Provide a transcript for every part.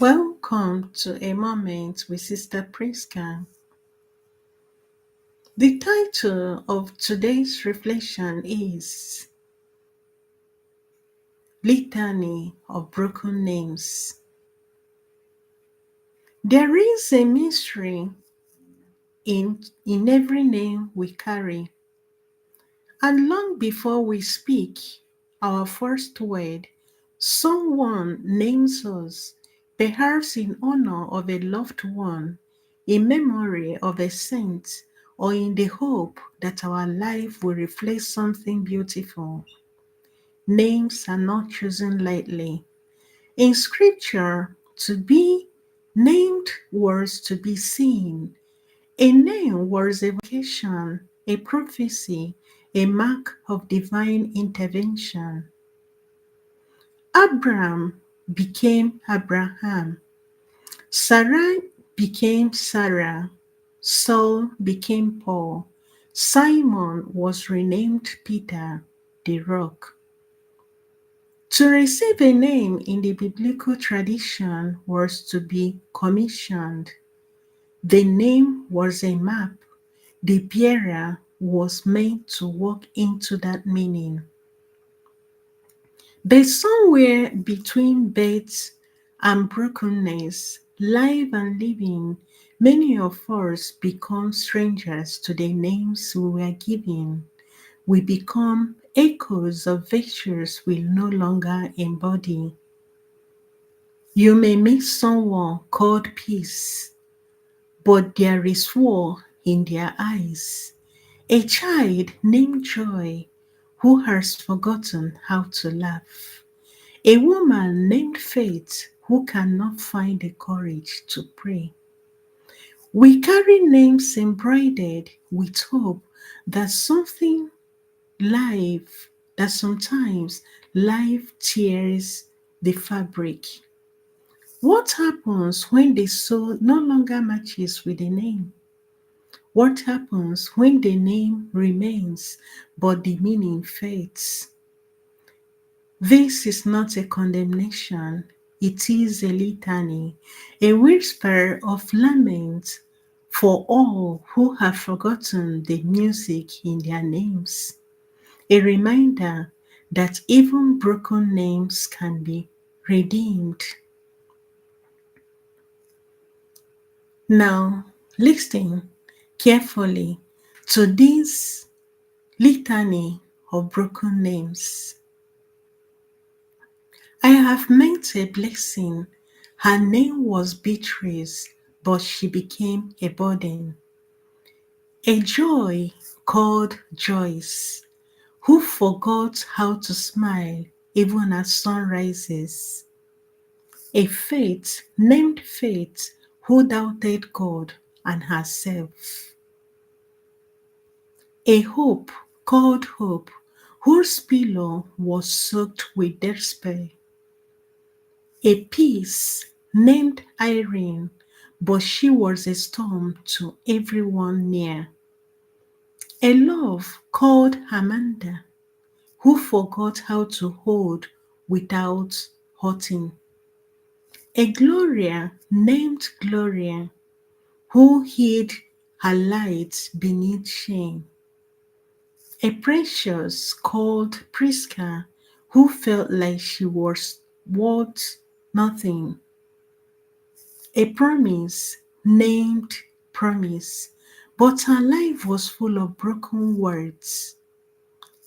Welcome to a moment with Sr Prisca. The title of today's reflection is Litany of Broken Names. There is a mystery in every name we carry, and long before we speak our first word, someone names us, perhaps in honor of a loved one, in memory of a saint, or in the hope that our life will reflect something beautiful. Names are not chosen lightly. In scripture, to be named was to be seen. A name was a vocation, a prophecy, a mark of divine intervention. Abram became Abraham. Sarai became Sarah. Saul became Paul. Simon was renamed Peter, the rock. To receive a name in the biblical tradition was to be commissioned. The name was a map. The bearer was meant to walk into that meaning. But somewhere between birth and brokenness, life and living, many of us become strangers to the names we were given. We become echoes of virtues we no longer embody. You may meet someone called peace, but there is war in their eyes. A child named Joy who has forgotten how to laugh. A woman named Faith who cannot find the courage to pray. We carry names embroidered with hope that sometimes life tears the fabric. What happens when the soul no longer matches with the name? What happens when the name remains but the meaning fades? This is not a condemnation, it is a litany, a whisper of lament for all who have forgotten the music in their names, a reminder that even broken names can be redeemed. Now, listen carefully to this litany of broken names. I have met a blessing. Her name was Beatrice, but she became a burden. A joy called Joyce, who forgot how to smile even as sun rises. A faith named Faith, who doubted God and herself. A hope called Hope, whose pillow was soaked with despair. A peace named Irene, but she was a storm to everyone near. A love called Amanda, who forgot how to hold without hurting. A Gloria named Gloria, who hid her light beneath shame. A Precious called Prisca, who felt like she was worth nothing. A Promise named Promise, but her life was full of broken words.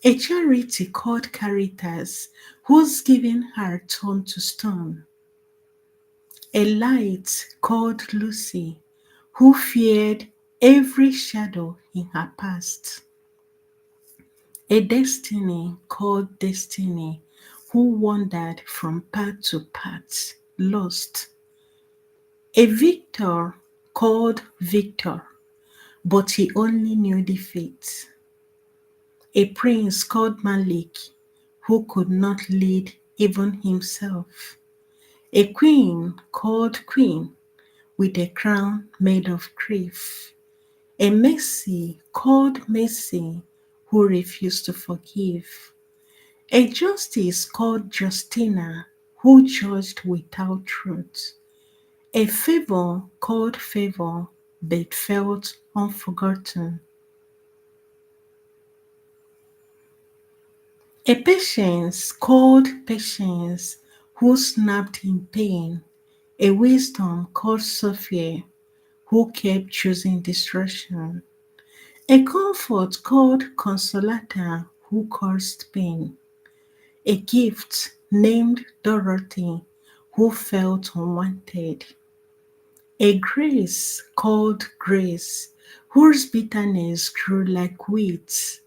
A Charity called Caritas, whose giving her turned to stone. A Light called Lucy, who feared every shadow in her past. A Destiny called Destiny, who wandered from path to path, lost. A Victor called Victor, but he only knew defeat. A prince called Malik, who could not lead even himself. A queen called Queen, with a crown made of grief. A Mercy called Mercy, who refused to forgive. A Justice called Justina, who judged without truth. A favor called favor, but felt unforgotten. A patience called patience, who snapped in pain. A wisdom called Sophia, who kept choosing destruction. A comfort called Consolata, who caused pain. A gift named Dorothy, who felt unwanted. A grace called Grace, whose bitterness grew like weeds.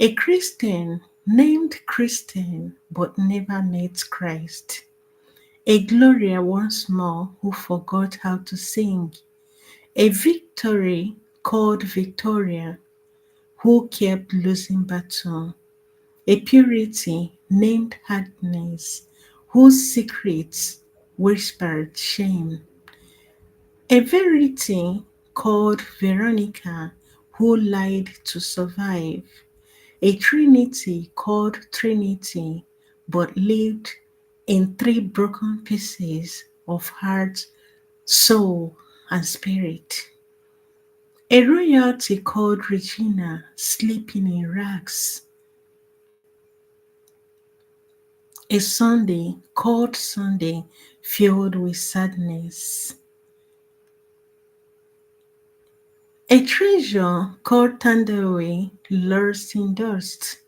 A Christian named Christian, but never met Christ. A Gloria once more who forgot how to sing. A victory called Victoria, who kept losing battle. A purity named Hardness, whose secrets whispered shame. A verity called Veronica, who lied to survive. A trinity called Trinity, but lived in three broken pieces of heart, soul, and spirit. A royalty called Regina, sleeping in rags. A Sunday called Sunday, filled with sadness. A treasure called Tandaway, lost in dust.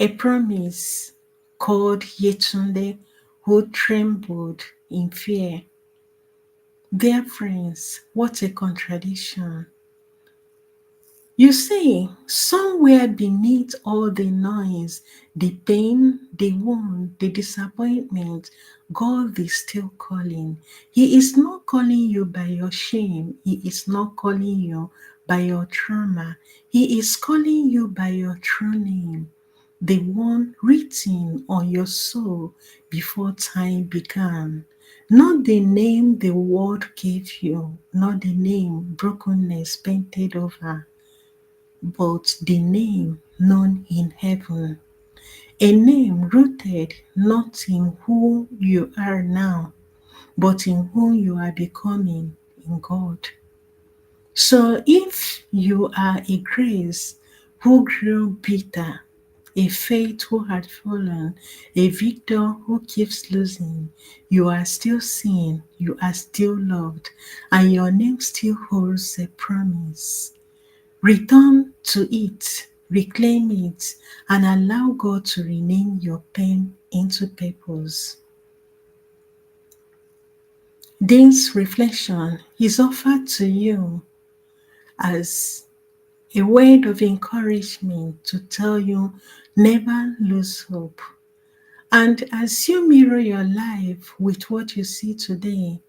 A promise called Yetunde, who trembled in fear. Dear friends, what a contradiction. You see, somewhere beneath all the noise, the pain, the wound, the disappointment, God is still calling. He is not calling you by your shame. He is not calling you by your trauma. He is calling you by your true name, the one written on your soul before time began. Not the name the world gave you, not the name brokenness painted over, but the name known in heaven. A name rooted not in who you are now, but in who you are becoming in God. So if you are a grace who grew bitter, a faith who had fallen, a victor who keeps losing, you are still seen, you are still loved, and your name still holds a promise. Return to it, reclaim it, and allow God to rename your pain into purpose. This reflection is offered to you as a word of encouragement to tell you never lose hope. And as you mirror your life with what you see today,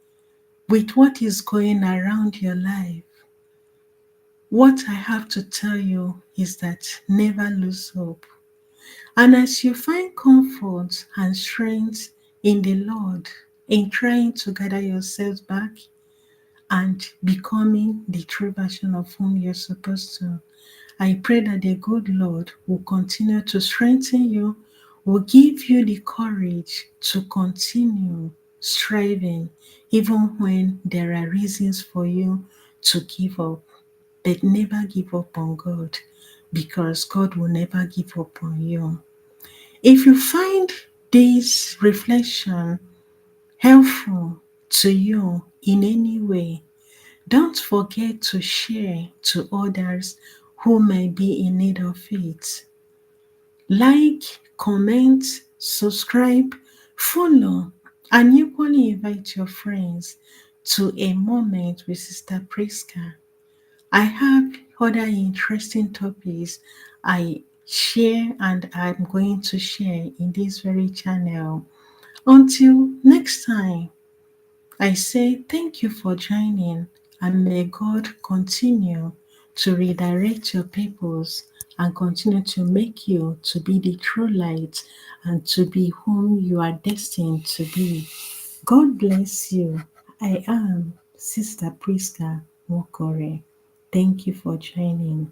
with what is going around your life, what I have to tell you is that never lose hope. And as you find comfort and strength in the Lord, in trying to gather yourselves back and becoming the true version of whom you're supposed to, I pray that the good Lord will continue to strengthen you, will give you the courage to continue striving, even when there are reasons for you to give up. But never give up on God, because God will never give up on you. If you find this reflection helpful to you in any way, don't forget to share to others who may be in need of it. Like, comment, subscribe, follow, and equally invite your friends to a moment with Sister Prisca. I have other interesting topics I share and I'm going to share in this very channel. Until next time, I say thank you for joining, and may God continue to redirect your purpose and continue to make you to be the true light and to be whom you are destined to be. God bless you. I am Sister Prisca Mokore. Thank you for joining.